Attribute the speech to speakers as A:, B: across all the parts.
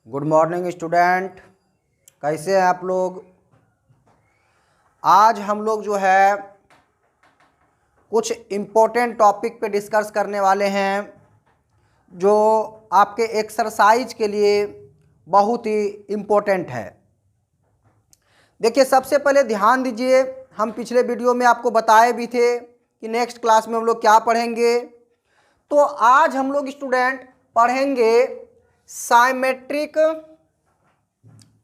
A: Good morning student, कैसे हैं आप लोग। आज हम लोग जो है कुछ इम्पोर्टेंट टॉपिक पे डिस्कस करने वाले हैं जो आपके एक्सरसाइज के लिए बहुत ही इम्पोर्टेंट है। देखिए, सबसे पहले ध्यान दीजिए, हम पिछले वीडियो में आपको बताए भी थे कि नेक्स्ट क्लास में हम लोग क्या पढ़ेंगे। तो आज हम लोग स्टूडेंट पढ़ेंगे symmetric,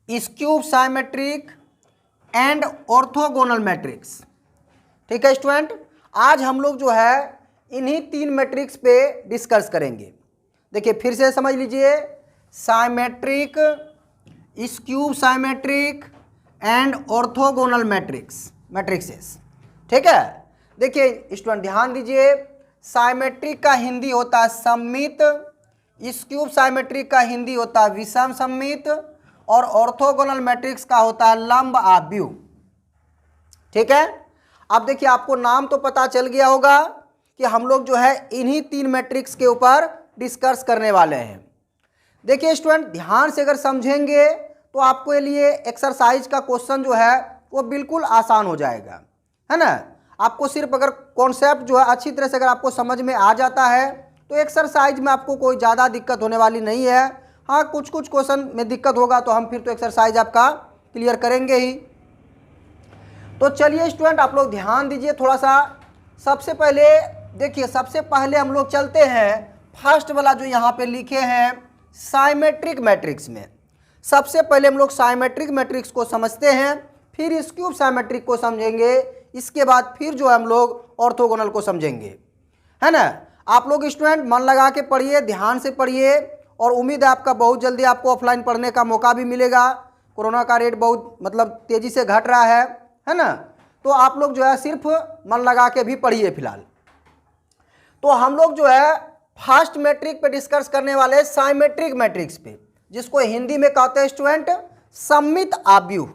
A: skew symmetric and orthogonal matrix. ठीक है स्टूडेंट, आज हम लोग जो है इन्हीं तीन मैट्रिक्स पे डिस्कस करेंगे। देखिए फिर से समझ लीजिए, symmetric, skew symmetric and orthogonal matrices. ठीक है, देखिए स्टूडेंट ध्यान दीजिए, साइमेट्रिक का हिंदी होता है सममित, स्क्यूब साइमेट्रिक का हिंदी होता है विषम सममित और ऑर्थोगोनल मैट्रिक्स का होता है लंब आव्यूह। ठीक है, अब देखिए आपको नाम तो पता चल गया होगा कि हम लोग जो है इन्हीं तीन मैट्रिक्स के ऊपर डिस्कस करने वाले हैं। देखिए स्टूडेंट, ध्यान से अगर समझेंगे तो आपके लिए एक्सरसाइज का क्वेश्चन जो है वो बिल्कुल आसान हो जाएगा, है ना। आपको सिर्फ अगर कॉन्सेप्ट जो है अच्छी तरह से अगर आपको समझ में आ जाता है तो एक्सरसाइज में आपको कोई ज़्यादा दिक्कत होने वाली नहीं है। हाँ, कुछ कुछ क्वेश्चन में दिक्कत होगा तो हम फिर तो एक्सरसाइज आपका क्लियर करेंगे ही। तो चलिए स्टूडेंट, आप लोग ध्यान दीजिए थोड़ा सा। सबसे पहले देखिए, सबसे पहले हम लोग चलते हैं फर्स्ट वाला जो यहाँ पे लिखे हैं साइमेट्रिक मैट्रिक्स में। सबसे पहले हम लोग साइमेट्रिक मैट्रिक्स को समझते हैं, फिर स्क्यूब साइमेट्रिक को समझेंगे, इसके बाद फिर जो हम लोग ऑर्थोगोनल को समझेंगे, है ना। आप लोग स्टूडेंट मन लगा के पढ़िए, ध्यान से पढ़िए और उम्मीद है आपका बहुत जल्दी आपको ऑफलाइन पढ़ने का मौका भी मिलेगा। कोरोना का रेट बहुत तेज़ी से घट रहा है ना। तो आप लोग जो है सिर्फ मन लगा के भी पढ़िए फिलहाल। तो हम लोग जो है फर्स्ट मैट्रिक पे डिस्कस करने वाले साइमेट्रिक मैट्रिक्स पे, जिसको हिंदी में कहते हैं स्टूडेंट सममित आव्यूह।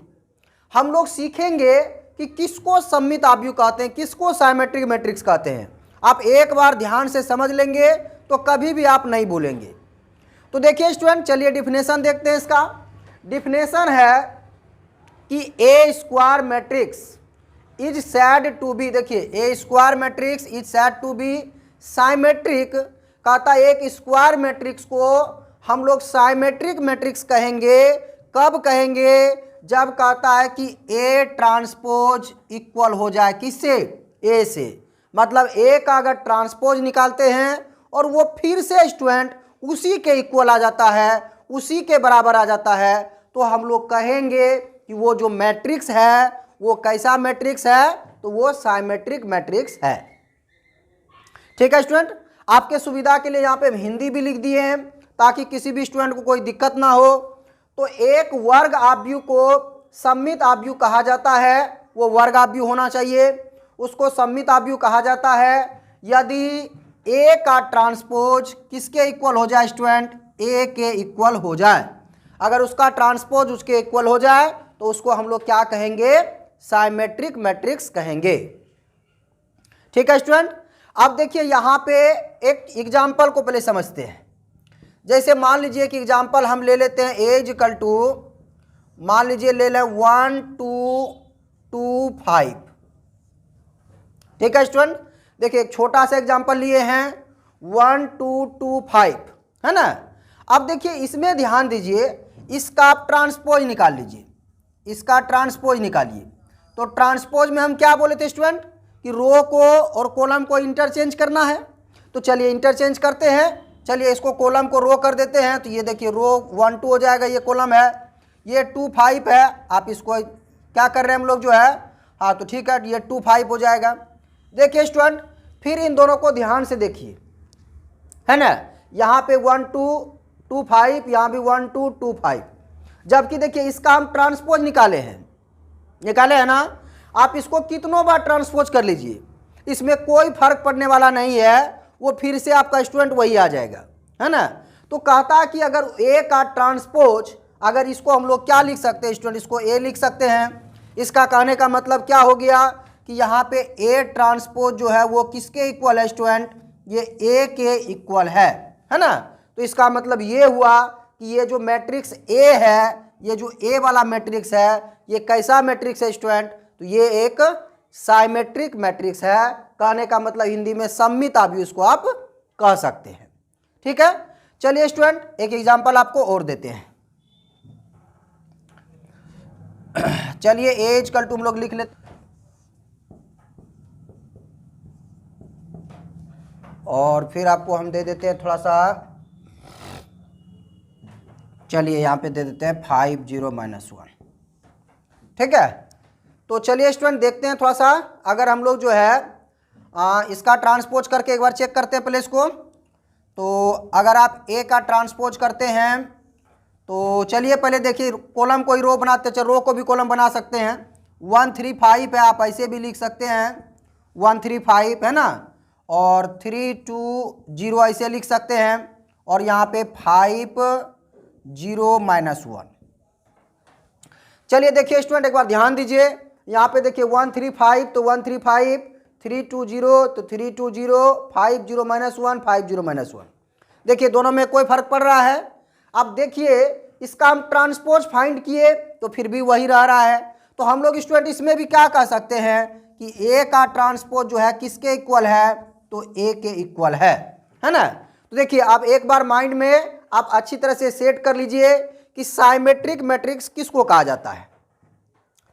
A: हम लोग सीखेंगे कि किसको सममित आव्यूह कहते हैं, किसको साइमेट्रिक मैट्रिक्स कहते हैं। आप एक बार ध्यान से समझ लेंगे तो कभी भी आप नहीं भूलेंगे। तो देखिए स्टूडेंट, चलिए डिफिनेशन देखते हैं। इसका डिफिनेशन है कि a square matrix is said to be, देखिए a square matrix is said to be symmetric. कहता है एक स्क्वायर मैट्रिक्स को हम लोग साइमेट्रिक मैट्रिक्स कहेंगे। कब कहेंगे? जब कहता है कि ए ट्रांसपोज इक्वल हो जाए किससे? ए से। मतलब ए का अगर ट्रांसपोज निकालते हैं और वो फिर से स्टूडेंट उसी के इक्वल आ जाता है, उसी के बराबर आ जाता है, तो हम लोग कहेंगे कि वो जो मैट्रिक्स है वो कैसा मैट्रिक्स है? तो वो साइमेट्रिक मैट्रिक्स है। ठीक है स्टूडेंट, आपके सुविधा के लिए यहाँ पे हिंदी भी लिख दिए हैं ताकि किसी भी स्टूडेंट को कोई दिक्कत ना हो। तो एक वर्ग आव्यूह को सममित आव्यूह कहा जाता है, वो वर्ग आव्यूह होना चाहिए, उसको सममित आव्यूह कहा जाता है यदि ए का ट्रांसपोज किसके इक्वल हो जाए स्टूडेंट? ए के इक्वल हो जाए। अगर उसका ट्रांसपोज उसके इक्वल हो जाए तो उसको हम लोग क्या कहेंगे? साइमेट्रिक मैट्रिक्स कहेंगे। ठीक है स्टूडेंट, अब देखिए यहाँ पे एक एग्जाम्पल को पहले समझते हैं। जैसे मान लीजिए कि एग्जाम्पल हम ले लेते हैं ए इक्वल टू, मान लीजिए ले लें 1 2 2 5। ठीक है स्टूडेंट, देखिए एक छोटा सा एग्जाम्पल लिए हैं 1 2 2 5, है ना। अब देखिए इसमें ध्यान दीजिए, इसका आप ट्रांसपोज निकाल लीजिए, इसका ट्रांसपोज निकालिए। तो ट्रांसपोज में हम क्या बोले थे स्टूडेंट कि रो को और कॉलम को इंटरचेंज करना है। तो चलिए इंटरचेंज करते हैं। चलिए इसको कॉलम को रो कर देते हैं। तो ये देखिए रो 1 2 हो जाएगा, ये कॉलम है, ये 2 5 है। आप इसको क्या कर रहे हैं हम लोग जो है, हाँ तो ठीक है, ये 2 5 हो जाएगा। देखिए स्टूडेंट, फिर इन दोनों को ध्यान से देखिए, है ना। यहाँ पे 1 2 2 5, यहाँ भी 1 2 2 5, जबकि देखिए इसका हम ट्रांसपोज निकाले हैं ना। आप इसको कितनों बार ट्रांसपोज कर लीजिए, इसमें कोई फर्क पड़ने वाला नहीं है, वो फिर से आपका स्टूडेंट वही आ जाएगा, है ना। तो कहता है कि अगर ए का ट्रांसपोज, अगर इसको हम लोग क्या लिख सकते हैं स्टूडेंट? इसको ए लिख सकते हैं। इसका कहने का मतलब क्या हो गया कि यहाँ पे ए ट्रांसपोज जो है वो किसके इक्वल है स्टूडेंट? ये ए के इक्वल है ना। तो इसका मतलब ये हुआ कि ये जो मैट्रिक्स ए है, ये जो ए वाला मैट्रिक्स है, ये कैसा मैट्रिक्स है स्टूडेंट, तो ये एक साइमेट्रिक मैट्रिक्स है। कहने का मतलब हिंदी में सममित आव्यूह इसको आप कह सकते हैं। ठीक है, चलिए स्टूडेंट एक एग्जांपल आपको और देते हैं। चलिए ए इक्वल टू हम लोग लिख लेते, और फिर आपको हम दे देते हैं थोड़ा सा, चलिए यहाँ पे दे देते हैं 5 0 -1। ठीक है, तो चलिए स्टूडेंट देखते हैं थोड़ा सा, अगर हम लोग जो है इसका ट्रांसपोज करके एक बार चेक करते हैं पहले इसको। तो अगर आप ए का ट्रांसपोज करते हैं तो चलिए पहले देखिए, कॉलम को ही रो बनाते हैं, रो को भी कॉलम बना सकते हैं। 1 3 5 है, आप ऐसे भी लिख सकते हैं 1 3 5 है ना, और 3 2 0 ऐसे लिख सकते हैं, और यहाँ पे 5 0 -1। चलिए देखिए स्टूडेंट एक बार ध्यान दीजिए, यहाँ पे देखिए 1 3 5 तो 1 3 5, 3 2 0 तो 3 2 0, 5 0 -1 5 0 -1। देखिए दोनों में कोई फर्क पड़ रहा है। अब देखिए इसका हम ट्रांसपोज फाइंड किए तो फिर भी वही रह रहा है, तो हम लोग स्टूडेंट इसमें भी क्या कह सकते हैं कि ए का ट्रांसपोज जो है किसके इक्वल है, तो ए के इक्वल है ना। तो देखिए आप एक बार माइंड में आप अच्छी तरह से सेट कर लीजिए कि साइमेट्रिक मैट्रिक्स किसको कहा जाता है।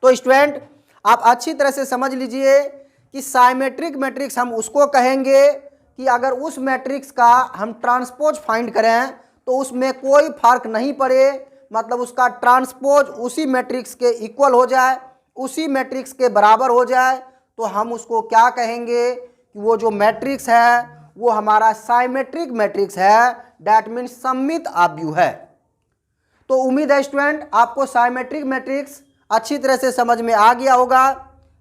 A: तो स्टूडेंट आप अच्छी तरह से समझ लीजिए कि साइमेट्रिक मैट्रिक्स हम उसको कहेंगे कि अगर उस मैट्रिक्स का हम ट्रांसपोज फाइंड करें तो उसमें कोई फर्क नहीं पड़े, मतलब उसका ट्रांसपोज उसी मैट्रिक्स के इक्वल हो जाए, उसी मैट्रिक्स के बराबर हो जाए, तो हम उसको क्या कहेंगे कि वो जो मैट्रिक्स है वो हमारा साइमेट्रिक मैट्रिक्स है, दैट मीन्स सममित आव्यूह है। तो उम्मीद है स्टूडेंट आपको साइमेट्रिक मैट्रिक्स अच्छी तरह से समझ में आ गया होगा,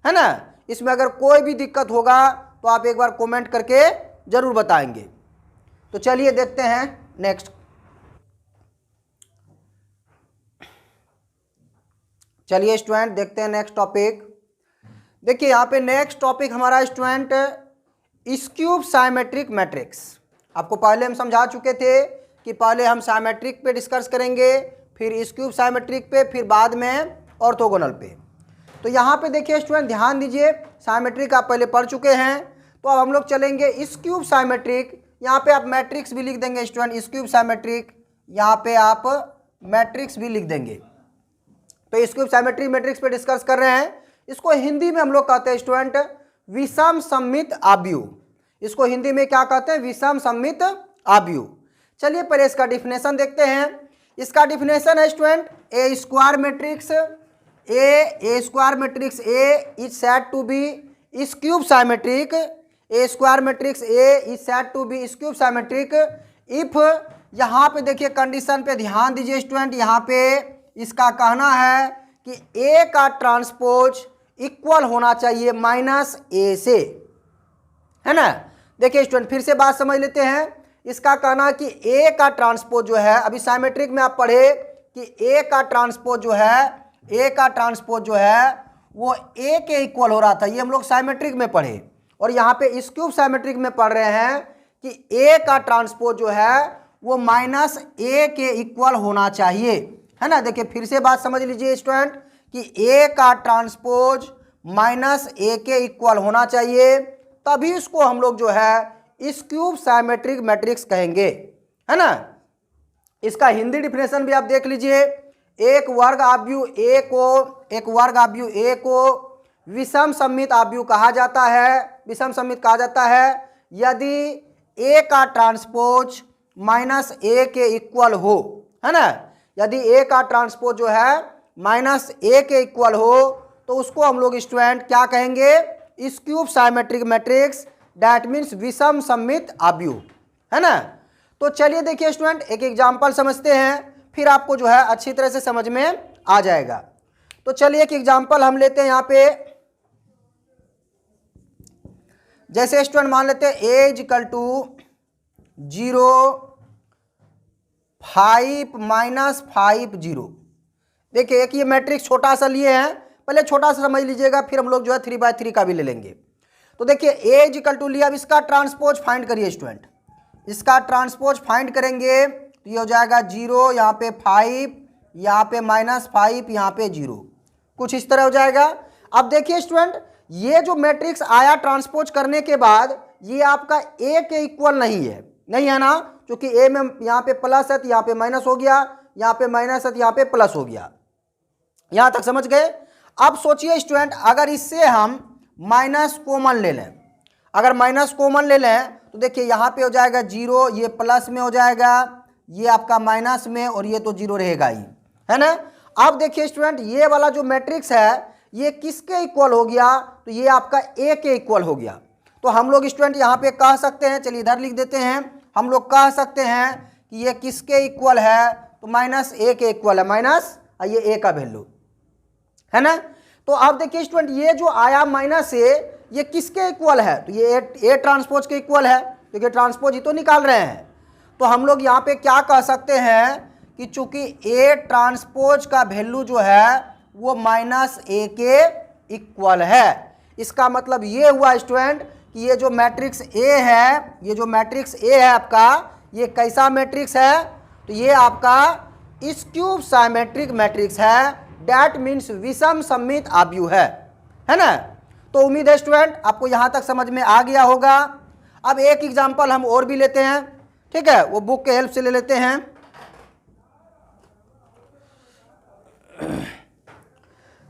A: है ना। इसमें अगर कोई भी दिक्कत होगा तो आप एक बार कमेंट करके जरूर बताएंगे। तो चलिए देखते हैं नेक्स्ट। चलिए स्टूडेंट देखते हैं नेक्स्ट टॉपिक। देखिए यहाँ पे नेक्स्ट टॉपिक हमारा स्टूडेंट स्क्यूब साइमेट्रिक मैट्रिक्स। आपको पहले हम समझा चुके थे कि पहले हम साइमेट्रिक पे डिस्कस करेंगे, फिर स्क्यूब साइमेट्रिक पे, फिर बाद में ऑर्थोगोनल पे। तो यहाँ पे देखिए स्टूडेंट ध्यान दीजिए, साइमेट्रिक आप पहले पढ़ चुके हैं, तो अब हम लोग चलेंगे स्क्यूब साइमेट्रिक। यहाँ पे आप मैट्रिक्स भी लिख देंगे स्टूडेंट, स्क्यूब साइमेट्रिक, यहाँ पे आप मैट्रिक्स भी लिख देंगे। तो स्क्यूब साइमेट्रिक मैट्रिक्स पे डिस्कस कर रहे हैं। इसको हिंदी में हम लोग कहते हैं स्टूडेंट विषम सममित आव्यूह। इसको हिंदी में क्या कहते हैं, विषम सममित आव्यूह। चलिए पहले इसका डिफिनेशन देखते हैं। इसका डिफिनेशन है student a square matrix a square matrix A is said to be skew symmetric. A square matrix A is said to be skew symmetric if, यहाँ पे देखिए कंडीशन पे ध्यान दीजिए स्टूडेंट, यहाँ पे इसका कहना है कि ए का ट्रांसपोज इक्वल होना चाहिए माइनस ए से, है ना। देखिए स्टूडेंट फिर से बात समझ लेते हैं। इसका कहना कि ए का ट्रांसपोज जो है, अभी साइमेट्रिक में आप पढ़े कि ए का ट्रांसपोज जो है, ए का ट्रांसपोज जो है वो ए के इक्वल हो रहा था, ये हम लोग साइमेट्रिक में पढ़े। और यहाँ पे स्क्यूब साइमेट्रिक में पढ़ रहे हैं कि ए का ट्रांसपोज जो है वो माइनस ए के इक्वल होना चाहिए, है ना। देखिए फिर से बात समझ लीजिए स्टूडेंट कि ए का ट्रांसपोज माइनस ए के इक्वल होना चाहिए, तभी इसको हम लोग जो है स्क्यूब साइमेट्रिक मैट्रिक्स कहेंगे, है ना। इसका हिंदी डिफिनेशन भी आप देख लीजिए। एक वर्ग आव्यूह ए को विषम सममित आव्यूह कहा जाता है, विषम सममित कहा जाता है यदि ए का ट्रांसपोज माइनस ए के इक्वल हो, है ना। यदि ए का ट्रांसपोज जो है माइनस ए के इक्वल हो तो उसको हम लोग स्टूडेंट क्या कहेंगे, cube symmetric matrix, that means विषम सममित आव्यूह, है ना। तो चलिए देखिए स्टूडेंट एक एग्जांपल समझते हैं, फिर आपको जो है अच्छी तरह से समझ में आ जाएगा। तो चलिए एक एग्जांपल हम लेते हैं यहाँ पे। जैसे स्टूडेंट मान लेते हैं ए इज इक्वल टू 0 5 -5 0। देखिए एक ये मैट्रिक्स छोटा सा लिए हैं, पहले छोटा सा समझ लीजिएगा, फिर हम लोग जो है 3/3 का भी ले लेंगे। तो देखिए ए इज इक्वल टू लिया, अब इसका ट्रांसपोज फाइंड करिए स्टूडेंट। इसका ट्रांसपोज फाइंड करेंगे तो ये हो जाएगा 0, यहाँ पे 5, यहाँ पे -5, यहाँ पे 0, कुछ इस तरह हो जाएगा। अब देखिए स्टूडेंट, ये जो मैट्रिक्स आया ट्रांसपोज करने के बाद ये आपका ए के इक्वल नहीं है ना, क्योंकि ए में यहाँ पे प्लस है तो यहाँ पे माइनस हो गया, यहाँ पे माइनस है तो यहाँ पे प्लस हो गया। यहाँ तक समझ गए। अब सोचिए स्टूडेंट, अगर इससे हम माइनस कॉमन ले लें, अगर माइनस कॉमन ले लें तो देखिए यहाँ पे हो जाएगा 0, ये प्लस में हो जाएगा, ये आपका माइनस में, और ये तो 0 रहेगा ही, है ना। अब देखिए स्टूडेंट, ये वाला जो मैट्रिक्स है ये किसके इक्वल हो गया, तो ये आपका ए के इक्वल हो गया। तो हम लोग स्टूडेंट यहाँ पे कह सकते हैं, चलिए इधर लिख देते हैं, हम लोग कह सकते हैं कि ये किसके इक्वल है, तो -a के इक्वल है, माइनस ये a का वैल्यू, है ना। तो अब देखिए स्टूडेंट, ये जो आया -a ये किसके इक्वल है, तो ये a ट्रांसपोज के इक्वल है, क्योंकि ट्रांसपोज ही तो निकाल रहे हैं। तो हम लोग यहाँ पे क्या कह सकते हैं कि चूंकि a ट्रांसपोज का वैल्यू जो है वो -a के इक्वल है। इसका मतलब ये हुआ स्टूडेंट कि ये जो मैट्रिक्स A है, ये जो मैट्रिक्स A है आपका, ये कैसा मैट्रिक्स है, तो ये आपका स्क्यूब साइमेट्रिक मैट्रिक्स है, डैट मीन्स विषम सममित आव्यूह है ना। तो उम्मीद है स्टूडेंट आपको यहाँ तक समझ में आ गया होगा। अब एक एग्जाम्पल हम और भी लेते हैं, ठीक है, वो बुक के हेल्प से ले लेते हैं।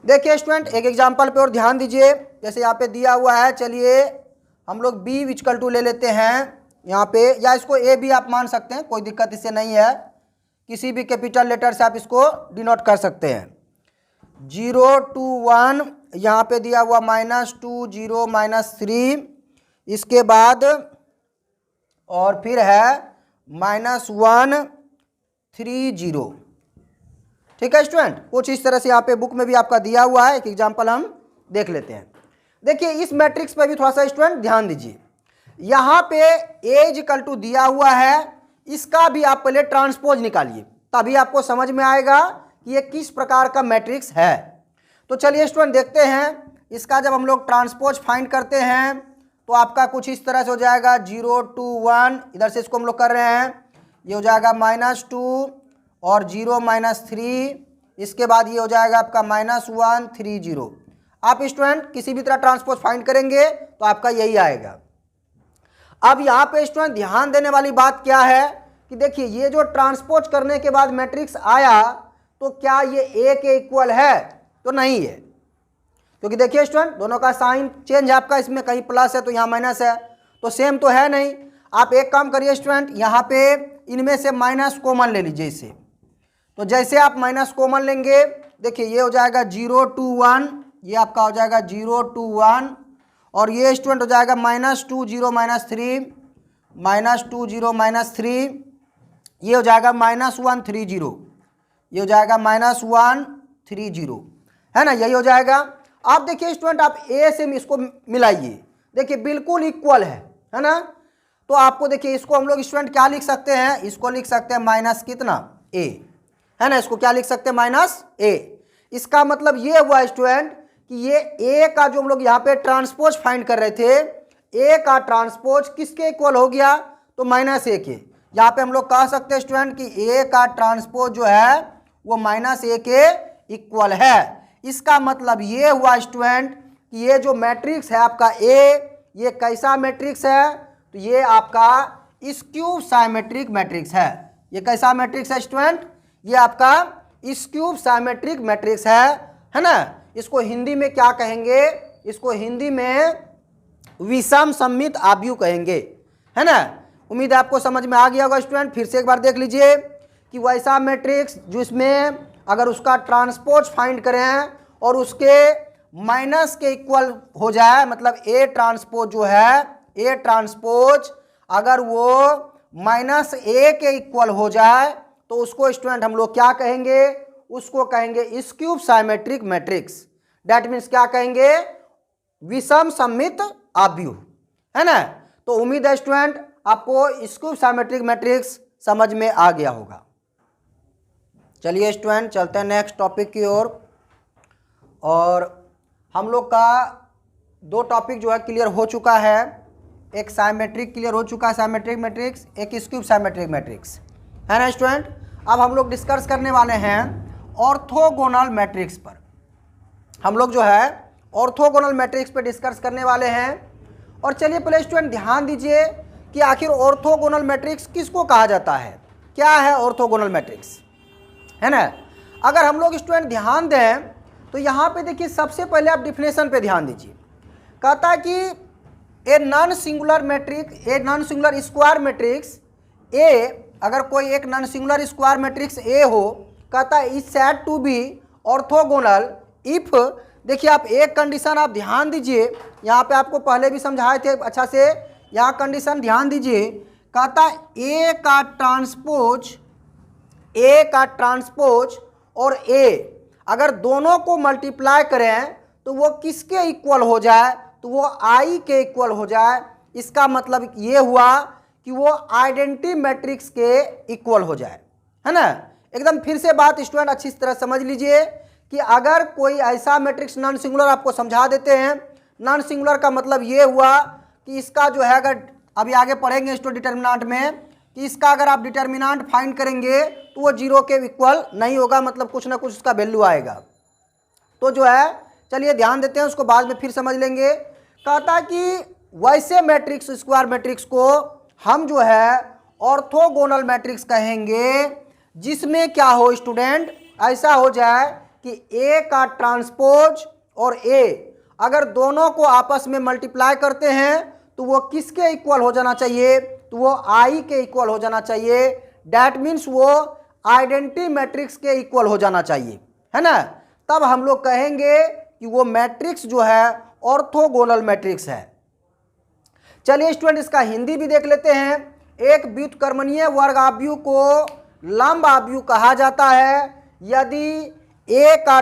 A: देखिए स्टूडेंट, एक एग्जाम्पल पे और ध्यान दीजिए, जैसे यहाँ पे दिया हुआ है, चलिए हम लोग b इक्वल टू ले लेते हैं यहाँ पे, या इसको a भी आप मान सकते हैं, कोई दिक्कत इससे नहीं है, किसी भी कैपिटल लेटर से आप इसको डिनोट कर सकते हैं। 0 to 1, यहाँ पे दिया हुआ -2 0 -3, इसके बाद और फिर है -1 3 0, ठीक है स्टूडेंट। कुछ इस तरह से यहाँ पे बुक में भी आपका दिया हुआ है, एक एग्जांपल हम देख लेते हैं। देखिए इस मैट्रिक्स पे भी थोड़ा सा स्टूडेंट ध्यान दीजिए, यहाँ पे a = दिया हुआ है, इसका भी आप पहले ट्रांसपोज निकालिए, तभी आपको समझ में आएगा कि ये किस प्रकार का मैट्रिक्स है। तो चलिए स्टूडेंट देखते हैं, इसका जब हम लोग ट्रांसपोज फाइंड करते हैं तो आपका कुछ इस तरह से हो जाएगा 0 to 1, इधर से इसको हम लोग कर रहे हैं, ये हो जाएगा -2 और 0 -3, इसके बाद ये हो जाएगा आपका -1 3 0। आप स्टूडेंट किसी भी तरह ट्रांसपोज फाइंड करेंगे तो आपका यही आएगा। अब यहाँ पे स्टूडेंट ध्यान देने वाली बात क्या है कि देखिए ये जो ट्रांसपोज करने के बाद मैट्रिक्स आया तो क्या ये a के इक्वल है, तो नहीं है, क्योंकि देखिए स्टूडेंट दोनों का साइन चेंज है आपका, इसमें कहीं प्लस है तो यहाँ माइनस है, तो सेम तो है नहीं। आप एक काम करिए स्टूडेंट, यहाँ पे इनमें से माइनस कॉमन ले लीजिए इसे, तो जैसे आप माइनस कॉमन लेंगे, देखिए ये हो जाएगा 0 to 1, ये आपका हो जाएगा 0 to 1, और ये स्टूडेंट हो जाएगा -2 0 -3, -2 0 -3, ये हो जाएगा -1 3 0, ये हो जाएगा -1 3 0, है ना, यही हो जाएगा। आप देखिए स्टूडेंट, आप a से इसको मिलाइए, देखिए बिल्कुल इक्वल है ना। तो आपको देखिए इसको हम लोग स्टूडेंट क्या लिख सकते हैं, इसको लिख सकते हैं माइनस कितना a, है ना, इसको क्या लिख सकते हैं -a। इसका मतलब ये हुआ स्टूडेंट कि ये a का जो हम लोग यहाँ पे ट्रांसपोज फाइंड कर रहे थे, a का ट्रांसपोज किसके इक्वल हो गया, तो -a के। यहाँ पे हम लोग कह सकते हैं स्टूडेंट कि a का ट्रांसपोज जो है वो -a के इक्वल है। इसका मतलब ये हुआ स्टूडेंट कि ये जो मैट्रिक्स है आपका a, ये कैसा मैट्रिक्स है, तो ये आपका स्क्यूब साइमेट्रिक मैट्रिक्स है। ये कैसा मैट्रिक्स है स्टूडेंट, ये आपका स्क्यूब साइमेट्रिक मैट्रिक्स है ना। इसको हिंदी में क्या कहेंगे, इसको हिंदी में विषम सममित आव्यूह कहेंगे, है ना। उम्मीद है आपको समझ में आ गया होगा स्टूडेंट। फिर से एक बार देख लीजिए कि वैसा मैट्रिक्स जिसमें अगर उसका ट्रांसपोज फाइंड करें और उसके माइनस के इक्वल हो जाए, मतलब a ट्रांसपोज जो है, a ट्रांसपोज अगर वो -a के इक्वल हो जाए तो उसको स्टूडेंट हम लोग क्या कहेंगे, उसको कहेंगे cube symmetric matrix. That means क्या कहेंगे, विषम सममित आव्यूह, है ना। तो उम्मीद है स्टूडेंट आपको स्क्यूब साइमेट्रिक मैट्रिक्स समझ में आ गया होगा। चलिए स्टूडेंट चलते हैं नेक्स्ट टॉपिक की ओर। और हम लोग का 2 टॉपिक जो है क्लियर हो चुका है, एक साइमेट्रिक क्लियर हो चुका है साइमेट्रिक मैट्रिक्स, एक स्क्यूब साइमेट्रिक मैट्रिक्स। है ना स्टूडेंट। अब हम लोग डिस्कस करने वाले हैं ऑर्थोगोनल मैट्रिक्स पर। हम लोग जो है ऑर्थोगोनल मैट्रिक्स पर डिस्कस करने वाले हैं। और चलिए पहले स्टूडेंट ध्यान दीजिए कि आखिर ऑर्थोगोनल मैट्रिक्स किसको कहा जाता है, क्या है ऑर्थोगोनल मैट्रिक्स, है ना। अगर हम लोग स्टूडेंट ध्यान दें तो यहाँ पे देखिए सबसे पहले आप डिफिनेशन पे ध्यान दीजिए। कहता है कि a non singular matrix, a non singular square matrix A, अगर कोई एक non singular square matrix A हो, कहता है is said to be orthogonal if, देखिए आप एक कंडीशन आप ध्यान दीजिए, यहाँ पे आपको पहले भी समझाए थे अच्छा से, यहाँ कंडीशन ध्यान दीजिए। कहता है ए का ट्रांसपोज और ए अगर दोनों को मल्टीप्लाई करें तो वो किसके इक्वल हो जाए, तो वो आई के इक्वल हो जाए। इसका मतलब ये हुआ कि वो आइडेंटिटी मैट्रिक्स के इक्वल हो जाए, है ना। एकदम फिर से बात स्टूडेंट अच्छी तरह समझ लीजिए कि अगर कोई ऐसा मैट्रिक्स नॉन सिंगुलर आपको समझा देते हैं, नॉन सिंगुलर का मतलब ये हुआ कि इसका जो है, अगर अभी आगे पढ़ेंगे स्टूडेंट डिटर्मिनेंट में, कि इसका अगर आप डिटर्मिनेंट फाइंड करेंगे तो वो जीरो के इक्वल नहीं होगा, मतलब कुछ ना कुछ उसका वैल्यू आएगा। तो जो है चलिए ध्यान देते हैं, उसको बाद में फिर समझ लेंगे। कहता कि वैसे मैट्रिक्स, स्क्वायर मैट्रिक्स को हम जो है ऑर्थोगोनल मैट्रिक्स कहेंगे जिसमें क्या हो स्टूडेंट, ऐसा हो जाए कि ए का ट्रांसपोज और ए अगर दोनों को आपस में मल्टीप्लाई करते हैं तो वो किसके इक्वल हो जाना चाहिए, तो वो आई के इक्वल हो जाना चाहिए। डैट मीन्स वो आइडेंटिटी मैट्रिक्स के इक्वल हो जाना चाहिए, है ना। तब हम लोग कहेंगे कि वो मैट्रिक्स जो है ऑर्थोगोनल मैट्रिक्स है। चलिए स्टूडेंट इसका हिंदी भी देख लेते हैं। एक व्युत्क्रमणीय वर्गाव्यू को लंब आव्यूह कहा जाता है यदि ए का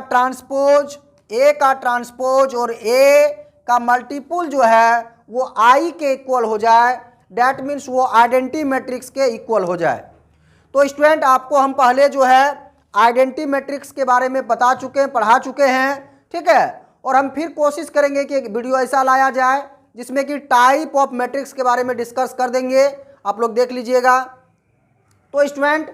A: ट्रांसपोज और ए का मल्टीपुल जो है वो आई के इक्वल हो जाए। डैट मीन्स वो आइडेंटिटी मैट्रिक्स के इक्वल हो जाए। तो स्टूडेंट आपको हम पहले जो है आइडेंटिटी मैट्रिक्स के बारे में बता चुके हैं, पढ़ा चुके हैं, ठीक है। और हम फिर कोशिश करेंगे कि एक वीडियो ऐसा लाया जाए जिसमें कि टाइप ऑफ मैट्रिक्स के बारे में डिस्कस कर देंगे, आप लोग देख लीजिएगा। तो स्टूडेंट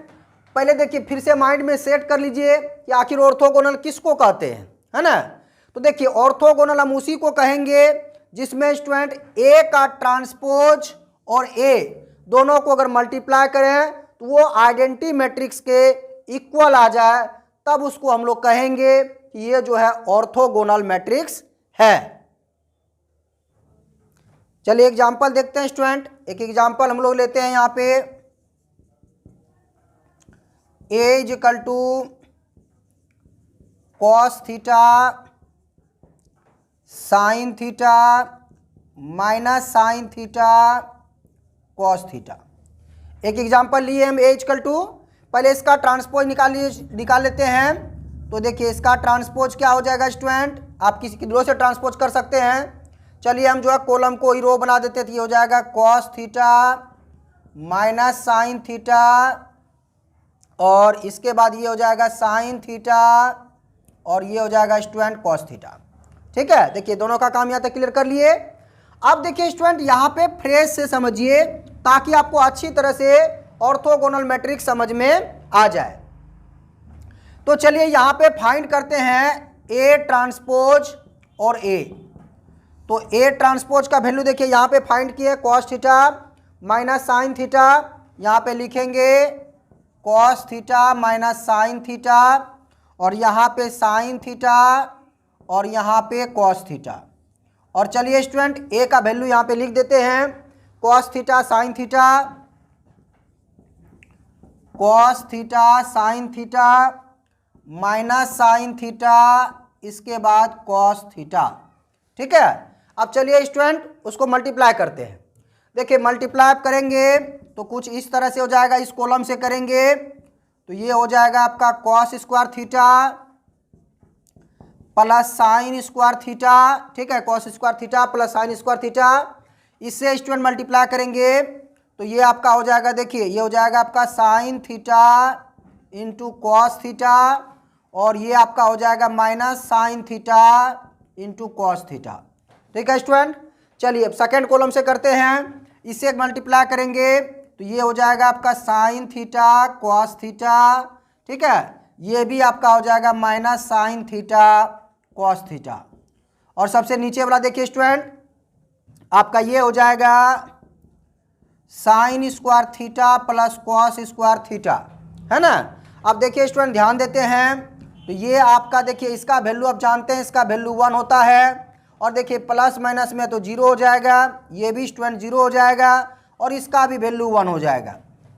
A: पहले देखिए फिर से माइंड में सेट कर लीजिए कि आखिर ऑर्थोगोनल किसको कहते हैं, है ना। तो देखिए ऑर्थोगोनल हम उसी को कहेंगे जिसमें स्टूडेंट ए का ट्रांसपोज और ए दोनों को अगर मल्टीप्लाई करें तो वो आइडेंटिटी मैट्रिक्स के इक्वल आ जाए, तब उसको हम लोग कहेंगे कि ये जो है ऑर्थोगोनल मैट्रिक्स है। चलिए एग्जांपल देखते हैं स्टूडेंट। एक एग्जांपल हम लोग लेते हैं यहाँ पे, A is equal to cos theta sine theta minus sine theta cos theta. एक एग्जांपल लिए हम ए इक्वल टू, पहले इसका ट्रांसपोज निकाल लेते हैं। तो देखिए इसका ट्रांसपोज क्या हो जाएगा स्टूडेंट, आप किसी रो से ट्रांसपोज कर सकते हैं। चलिए हम जो है कॉलम को ही रो बना देते थे, ये हो जाएगा cos theta minus sine theta, और इसके बाद ये हो जाएगा साइन थीटा, और ये हो जाएगा स्टूडेंट कॉस थीटा। ठीक है, देखिए दोनों का काम यहाँ तक क्लियर कर लिए। अब देखिए स्टूडेंट यहाँ पे फ्रेज से समझिए ताकि आपको अच्छी तरह से ऑर्थोगोनल मैट्रिक्स समझ में आ जाए। तो चलिए यहाँ पे फाइंड करते हैं ए ट्रांसपोज और ए। तो ए ट्रांसपोज का वैल्यू देखिए यहाँ पे फाइंड किए cos theta minus sine theta, यहाँ पे लिखेंगे cos theta minus sine theta, और यहाँ पे साइन थीटा, और यहाँ पे कॉस थीटा। और चलिए स्टूडेंट ए का वैल्यू यहाँ पे लिख देते हैं cos theta sine theta, cos theta sine theta minus sine theta, इसके बाद कॉस थीटा। ठीक है, अब चलिए स्टूडेंट उसको मल्टीप्लाई करते हैं। देखिए मल्टीप्लाई आप करेंगे तो कुछ इस तरह से हो जाएगा, इस कॉलम से करेंगे तो ये हो जाएगा आपका cos square theta plus sine square theta. ठीक है, cos square theta plus sine square theta, इससे स्टूडेंट मल्टीप्लाई करेंगे तो ये आपका हो जाएगा, देखिए ये हो जाएगा आपका sine theta into cos theta, और ये आपका हो जाएगा minus sine theta into cos theta. ठीक है स्टूडेंट, चलिए अब सेकेंड कॉलम से करते हैं, इससे मल्टीप्लाई करेंगे तो ये हो जाएगा आपका साइन थीटा कॉस थीटा, ठीक है। ये भी आपका हो जाएगा minus sine theta cos theta. और सबसे नीचे वाला देखिए स्टूडेंट, आपका ये हो जाएगा sine square theta plus cos square theta, है ना। अब देखिए स्टूडेंट ध्यान देते हैं, तो ये आपका देखिए इसका वैल्यू आप जानते हैं, इसका वैल्यू 1 होता है। और देखिए प्लस माइनस में तो 0 हो जाएगा, ये भी स्टूडेंट 0 हो जाएगा, और इसका भी वैल्यू 1 हो जाएगा,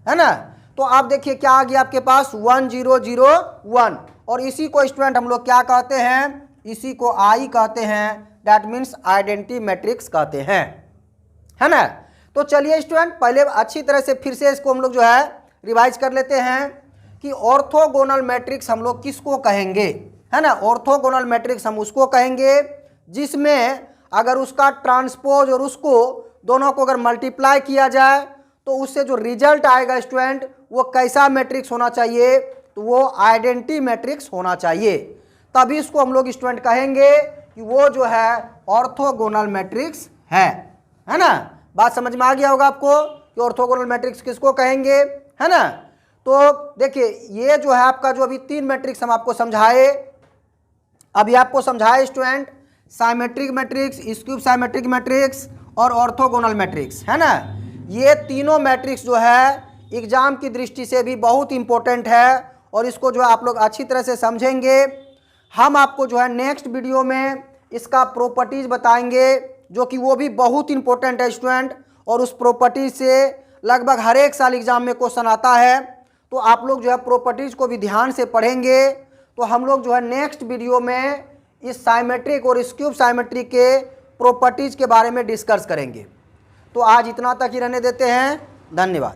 A: है ना। तो आप देखिए क्या आ गया आपके पास 1 0 0 1। और इसी को स्टूडेंट हम लोग क्या कहते हैं, इसी को आई कहते हैं, दैट मीन्स आइडेंटिटी मैट्रिक्स कहते हैं, है ना। तो चलिए स्टूडेंट पहले अच्छी तरह से फिर से इसको हम लोग जो है रिवाइज कर लेते हैं कि ऑर्थोगोनल मैट्रिक्स हम लोग किसको कहेंगे, है ना। ऑर्थोगोनल मैट्रिक्स हम उसको कहेंगे जिसमें अगर उसका ट्रांसपोज और उसको दोनों को अगर मल्टीप्लाई किया जाए तो उससे जो रिजल्ट आएगा स्टूडेंट वो कैसा मैट्रिक्स होना चाहिए, तो वो आइडेंटिटी मैट्रिक्स होना चाहिए। तभी इसको हम लोग स्टूडेंट कहेंगे कि वो जो है ऑर्थोगोनल मैट्रिक्स है ना। बात समझ में आ गया होगा आपको कि ऑर्थोगोनल मैट्रिक्स किसको कहेंगे, है ना। तो देखिए ये जो है आपका जो अभी 3 मैट्रिक्स हम आपको समझाए, अभी आपको समझाए student symmetric matrix, skew symmetric matrix और ऑर्थोगोनल मैट्रिक्स, है ना। ये तीनों मैट्रिक्स जो है एग्जाम की दृष्टि से भी बहुत इंपॉर्टेंट है, और इसको जो है आप लोग अच्छी तरह से समझेंगे। हम आपको जो है नेक्स्ट वीडियो में इसका प्रॉपर्टीज बताएंगे, जो कि वो भी बहुत इंपॉर्टेंट है स्टूडेंट, और उस प्रॉपर्टीज से लगभग हर एक साल एग्जाम में क्वेश्चन आता है। तो आप लोग जो है प्रॉपर्टीज को भी ध्यान से पढ़ेंगे। तो हम लोग जो है नेक्स्ट वीडियो में इस साइमेट्रिक और स्क्यूब साइमेट्रिक के प्रॉपर्टीज के बारे में डिस्कस करेंगे। तो आज इतना तक ही रहने देते हैं, धन्यवाद।